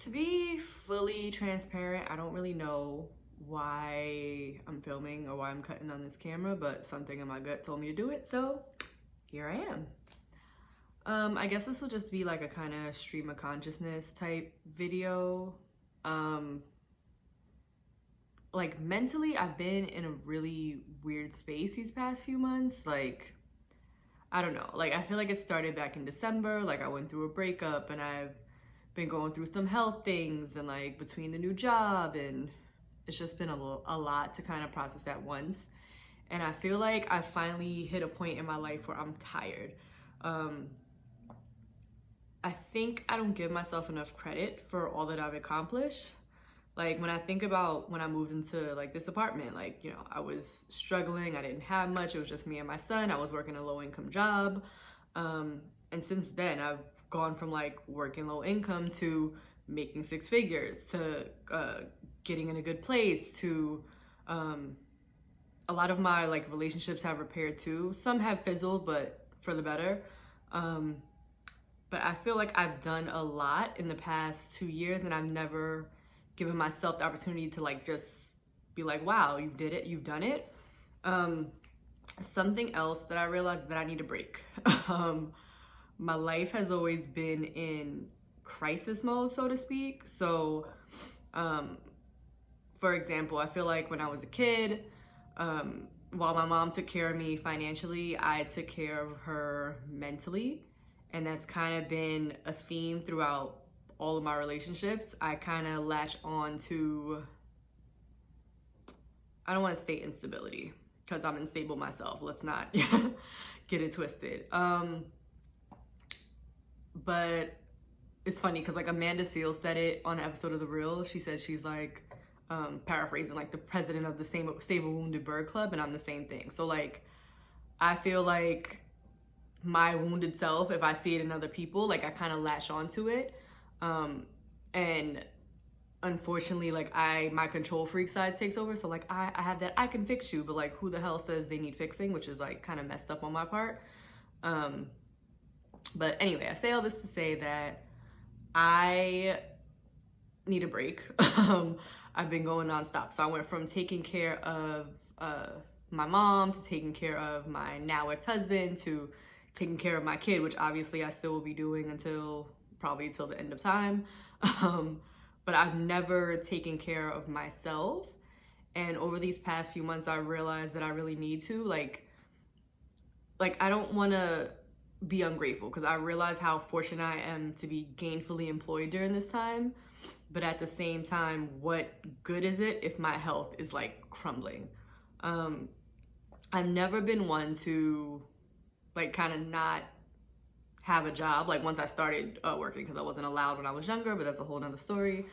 To be fully transparent, I don't really know why I'm filming or why I'm cutting on this camera, but something in my gut told me to do it, so here I am. I guess this will just be like a kind of stream of consciousness type video. Um, like mentally, I've been in a really weird space these past few months. Like, I don't know. Like, I feel like it started back in December. Like, I went through a breakup and I've been going through some health things and like between the new job, and it's just been a lot to kind of process at once. And I feel like I finally hit a point in my life where I'm tired. I think I don't give myself enough credit for all that I've accomplished. Like when I think about when I moved into like this apartment, like, you know, I was struggling. I didn't have much. It was just me and my son. I was working a low income job. And since then I've gone from like working low income to making six figures to getting in a good place to a lot of my like relationships have repaired too. Some have fizzled, but for the better. But I feel like I've done a lot in the past 2 years, and I've never given myself the opportunity to like just be like, wow, you did it, you've done it. Something else that I realized is that I need a break. My life has always been in crisis mode, so to speak. So, for example, I feel like when I was a kid, while my mom took care of me financially, I took care of her mentally. And that's kind of been a theme throughout all of my relationships. I kind of latch on to, I don't want to say instability because I'm unstable myself. Let's not get it twisted. But it's funny because like Amanda Seales said it on an episode of The Real. She said she's like, paraphrasing, like the president of the Save a Wounded Bird Club, and I'm the same thing. So like, I feel like my wounded self, if I see it in other people, like I kind of latch onto it. And unfortunately, like my control freak side takes over. So like I have that, I can fix you, but like who the hell says they need fixing, which is like kind of messed up on my part. But anyway, I say all this to say that I need a break. I've been going nonstop. So I went from taking care of my mom to taking care of my now ex-husband to taking care of my kid, which obviously I still will be doing until probably till the end of time. But I've never taken care of myself. And over these past few months, I realized that I really need to. Like I don't want to be ungrateful because I realize how fortunate I am to be gainfully employed during this time. But at the same time, what good is it if my health is like crumbling? I've never been one to like kind of not have a job. Like once I started working, because I wasn't allowed when I was younger, but that's a whole nother story.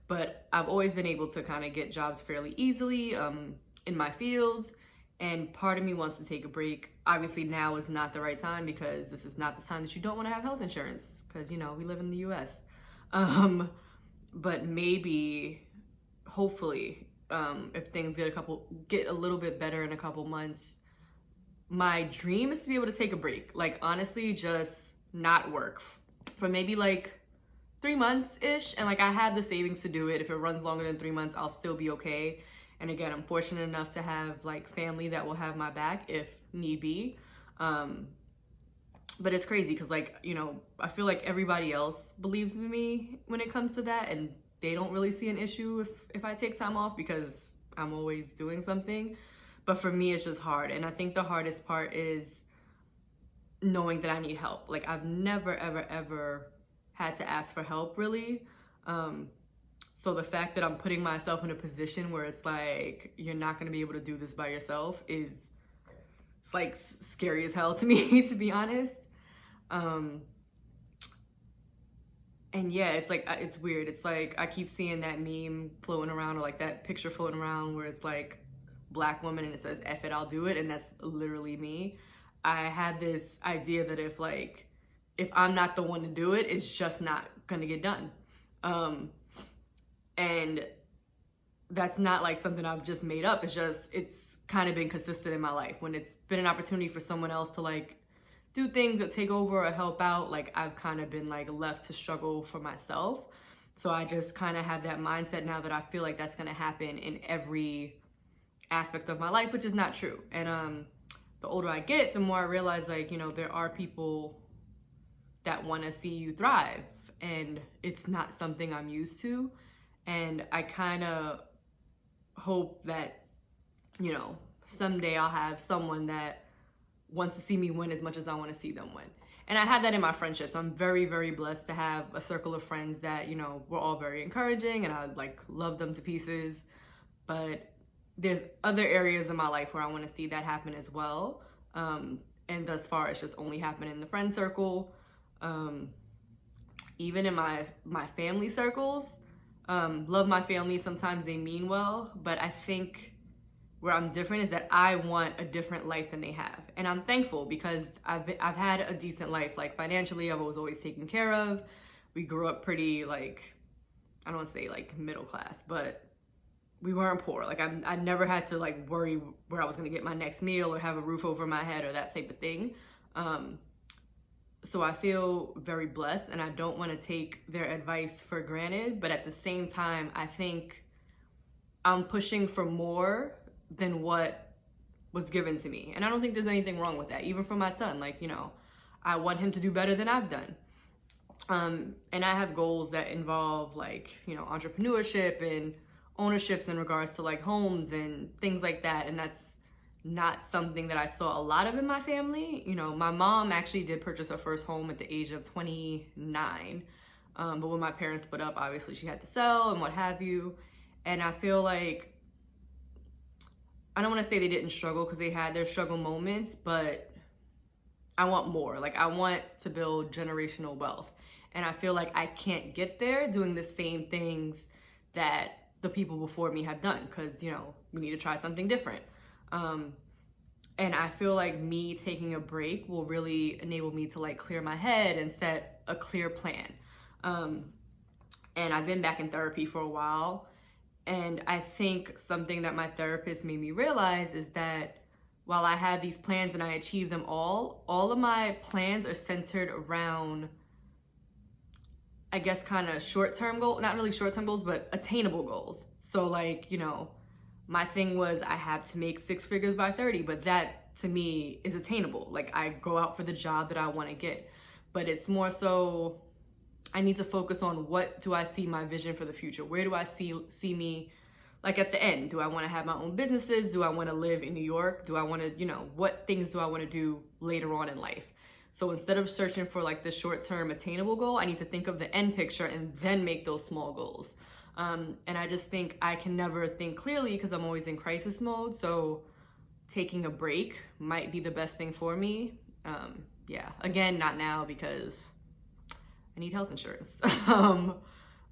But I've always been able to kind of get jobs fairly easily in my fields. And part of me wants to take a break. Obviously now is not the right time because this is not the time that you don't want to have health insurance because, you know, we live in the US. But maybe, hopefully, if things get a little bit better in a couple months, my dream is to be able to take a break. Like honestly, just not work for maybe like 3 months-ish. And like I have the savings to do it. If it runs longer than 3 months, I'll still be okay. And again, I'm fortunate enough to have like family that will have my back if need be. But it's crazy because like, you know, I feel like everybody else believes in me when it comes to that, and they don't really see an issue if I take time off because I'm always doing something. But for me, it's just hard. And I think the hardest part is knowing that I need help. Like I've never, ever, ever had to ask for help really. So the fact that I'm putting myself in a position where it's like, you're not going to be able to do this by yourself is, it's like scary as hell to me, to be honest. And yeah, it's like, it's weird. It's like, I keep seeing that meme floating around, or like that picture floating around where it's like Black woman and it says, F it, I'll do it. And that's literally me. I had this idea that if I'm not the one to do it, it's just not gonna get done. And that's not like something I've just made up. It's kind of been consistent in my life. When it's been an opportunity for someone else to like do things or take over or help out, like I've kind of been like left to struggle for myself. So I just kind of have that mindset now that I feel like that's going to happen in every aspect of my life, which is not true. And the older I get, the more I realize, like, you know, there are people that want to see you thrive, and it's not something I'm used to. And I kind of hope that, you know, someday I'll have someone that wants to see me win as much as I want to see them win. And I have that in my friendships. I'm very, very blessed to have a circle of friends that, you know, we're all very encouraging, and I like love them to pieces. But there's other areas in my life where I want to see that happen as well. And thus far, it's just only happened in the friend circle. Even in my family circles, love my family. Sometimes they mean well, but I think where I'm different is that I want a different life than they have. And I'm thankful because I've had a decent life. Like financially, I was always taken care of. We grew up pretty, like, I don't want to say like middle class, but we weren't poor. Like I never had to like worry where I was going to get my next meal or have a roof over my head or that type of thing. So I feel very blessed, and I don't want to take their advice for granted. But at the same time, I think I'm pushing for more than what was given to me. And I don't think there's anything wrong with that. Even for my son, like, you know, I want him to do better than I've done. And I have goals that involve, like, you know, entrepreneurship and ownerships in regards to like homes and things like that. And that's not something that I saw a lot of in my family. You know, my mom actually did purchase her first home at the age of 29. But when my parents split up, obviously she had to sell and what have you. And I feel like, I don't want to say they didn't struggle, because they had their struggle moments, but I want more. Like, I want to build generational wealth. And I feel like I can't get there doing the same things that the people before me have done, because, you know, we need to try something different. And I feel like me taking a break will really enable me to like clear my head and set a clear plan. And I've been back in therapy for a while. And I think something that my therapist made me realize is that while I had these plans and I achieved them all of my plans are centered around, I guess, kind of short-term goals, not really short-term goals, but attainable goals. So like, you know, my thing was I have to make 6 figures by 30, but that to me is attainable. Like, I go out for the job that I want to get, but it's more so I need to focus on what do I see my vision for the future? Where do I see me, like, at the end? Do I want to have my own businesses? Do I want to live in New York? Do I want to, you know, what things do I want to do later on in life? So instead of searching for like the short-term attainable goal, I need to think of the end picture and then make those small goals. And I just think I can never think clearly because I'm always in crisis mode. So taking a break might be the best thing for me. Yeah, again, not now because I need health insurance.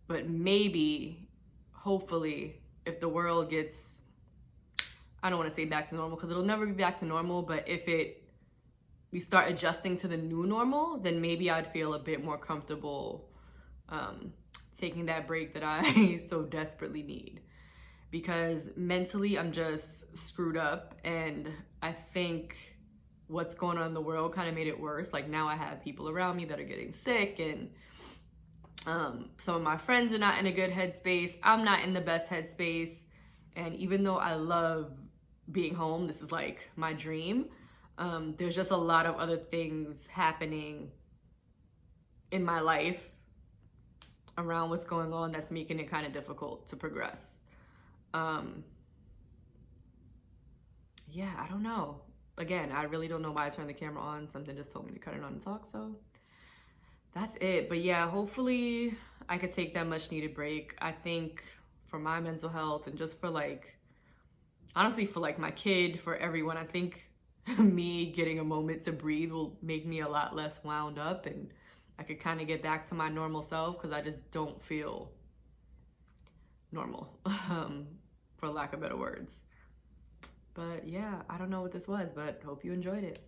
But maybe, hopefully, if the world gets, I don't want to say back to normal because it'll never be back to normal, but if we start adjusting to the new normal, then maybe I'd feel a bit more comfortable taking that break that I so desperately need. Because mentally, I'm just screwed up, and I think what's going on in the world kind of made it worse. Like, now I have people around me that are getting sick, and some of my friends are not in a good headspace. I'm not in the best headspace. And even though I love being home, this is like my dream, there's just a lot of other things happening in my life around what's going on that's making it kind of difficult to progress. Yeah, I don't know. Again, I really don't know why I turned the camera on. Something just told me to cut it on and talk, so that's it. But yeah, hopefully I could take that much needed break. I think for my mental health and just for like, honestly, for like my kid, for everyone, I think me getting a moment to breathe will make me a lot less wound up, and I could kind of get back to my normal self, because I just don't feel normal, for lack of better words. But yeah, I don't know what this was, but hope you enjoyed it.